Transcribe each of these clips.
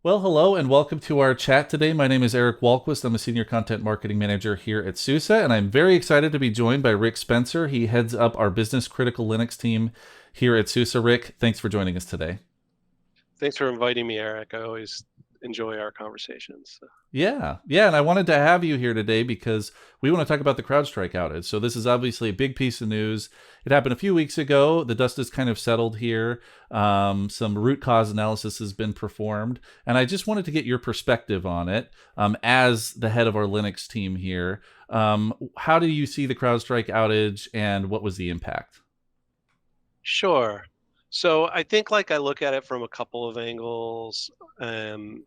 Well, hello and welcome to our chat today. My name is Eric Walquist. I'm a Senior Content Marketing Manager here at SUSE, and I'm very excited to be joined by Rick Spencer. He heads up our Business Critical Linux team here at SUSE. Rick, thanks for joining us today. Thanks for inviting me, Eric. I always enjoy our conversations. Yeah, and I wanted to have you here today because we want to talk about the CrowdStrike outage. So this is obviously a big piece of news. It happened a few weeks ago. The dust has kind of settled here. Some root cause analysis has been performed, and I just wanted to get your perspective on it as the head of our Linux team here. How do you see the CrowdStrike outage, and what was the impact? Sure. So I think I look at it from a couple of angles. Um,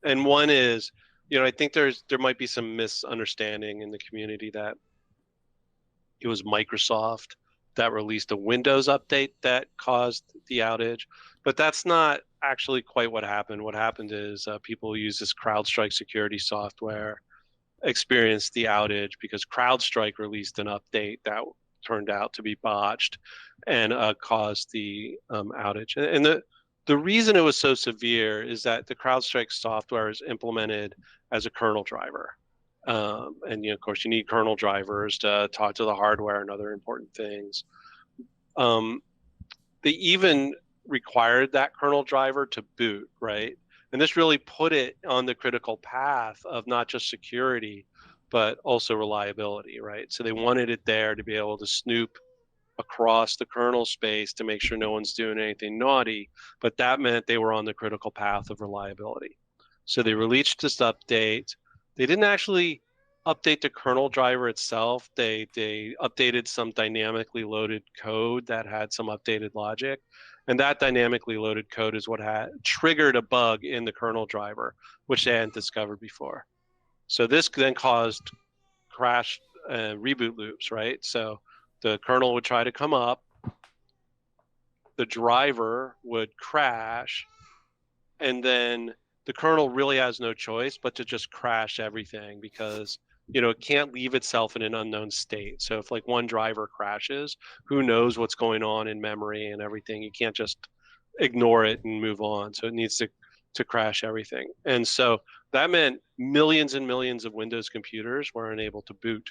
and one is, I think there might be some misunderstanding in the community that it was Microsoft that released a Windows update that caused the outage, but that's not actually quite what happened. What happened is people who use this CrowdStrike security software experienced the outage because CrowdStrike released an update that turned out to be botched and caused the outage. And the reason it was so severe is that the CrowdStrike software is implemented as a kernel driver. And of course, you need kernel drivers to talk to the hardware and other important things. Um, they even required that kernel driver to boot, right? And this really put it on the critical path of not just security, but also reliability, right? So they wanted it there to be able to snoop across the kernel space to make sure no one's doing anything naughty, but that meant they were on the critical path of reliability. So they released this update. They didn't actually update the kernel driver itself. They updated some dynamically loaded code that had some updated logic. And that dynamically loaded code is what had triggered a bug in the kernel driver, which they hadn't discovered before. So this then caused crash reboot loops, right? So the kernel would try to come up, the driver would crash, and then the kernel really has no choice but to just crash everything because it can't leave itself in an unknown state. So if one driver crashes, who knows what's going on in memory and everything. You can't just ignore it and move on. So it needs to crash everything. And so that meant millions and millions of Windows computers were unable to boot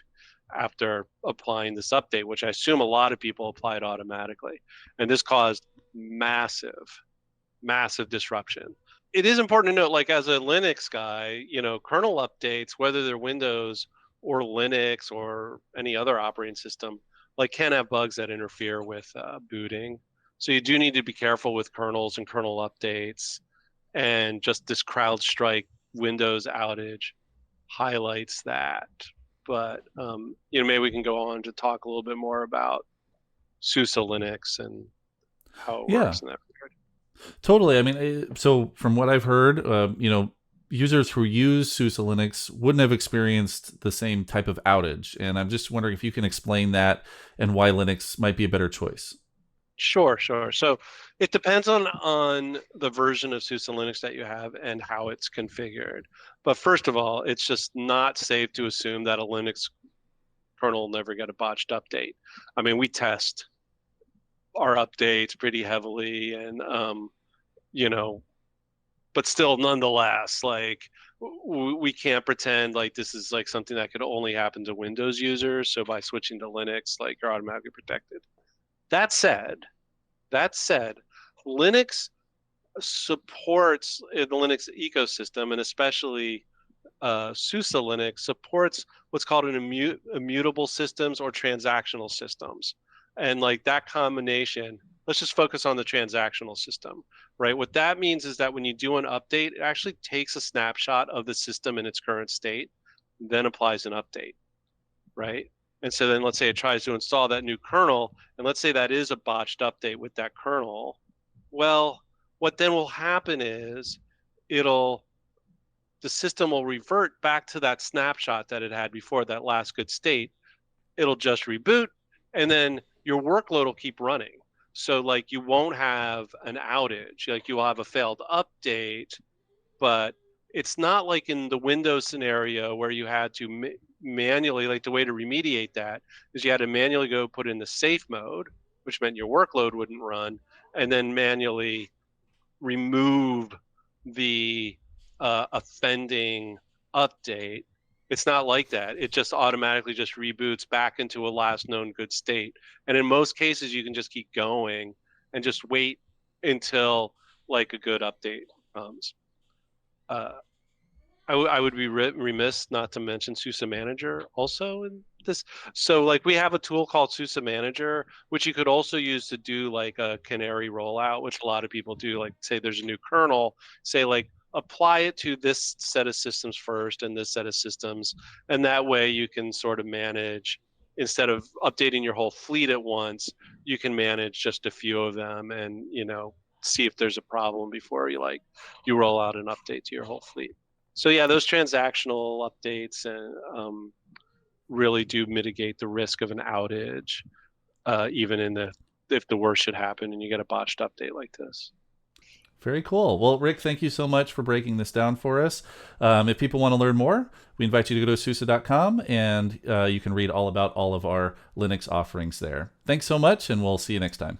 after applying this update, which I assume a lot of people applied automatically. And this caused massive disruption. It is important to note, as a Linux guy, kernel updates, whether they're Windows or Linux or any other operating system, can have bugs that interfere with booting. So you do need to be careful with kernels and kernel updates. And just this CrowdStrike Windows outage highlights that. But maybe we can go on to talk a little bit more about SUSE Linux and how it Yeah, works in that regard. totally. I mean, so from what I've heard, users who use SUSE Linux wouldn't have experienced the same type of outage. And I'm just wondering if you can explain that and why Linux might be a better choice. Sure. So it depends on the version of SUSE Linux that you have and how it's configured. But first of all, it's just not safe to assume that a Linux kernel will never get a botched update. I mean, we test our updates pretty heavily, and you know, but still, nonetheless, we can't pretend like this is something that could only happen to Windows users. So by switching to Linux, you're automatically protected. That said, that said, Linux supports the Linux ecosystem, and especially SUSE Linux supports what's called an immutable systems or transactional systems. And that combination, let's just focus on the transactional system, right? What that means is that when you do an update, it actually takes a snapshot of the system in its current state, then applies an update, right? And so then let's say it tries to install that new kernel, and let's say that is a botched update with that kernel. Well, what then will happen is it'll the system will revert back to that snapshot that it had before, that last good state. It'll just reboot, and then your workload will keep running. So you won't have an outage, you'll have a failed update, but it's not like in the Windows scenario where you had to manually, the way to remediate that is you had to manually go put in the safe mode, which meant your workload wouldn't run, and then manually remove the offending update. It's not like that. It just automatically just reboots back into a last known good state. And in most cases, you can just keep going and just wait until like a good update comes. Uh, I would be remiss not to mention SUSE Manager also in this. So like we have a tool called SUSE Manager, which you could also use to do like a canary rollout, which a lot of people do. Like say there's a new kernel, say like apply it to this set of systems first and this set of systems. And that way you can sort of manage, instead of updating your whole fleet at once, you can manage just a few of them and, see if there's a problem before you roll out an update to your whole fleet. So yeah, those transactional updates and really do mitigate the risk of an outage, even if the worst should happen and you get a botched update like this. Very cool. Well, Rick, thank you so much for breaking this down for us. If people want to learn more, we invite you to go to SUSE.com and you can read all about all of our Linux offerings there. Thanks so much, and we'll see you next time.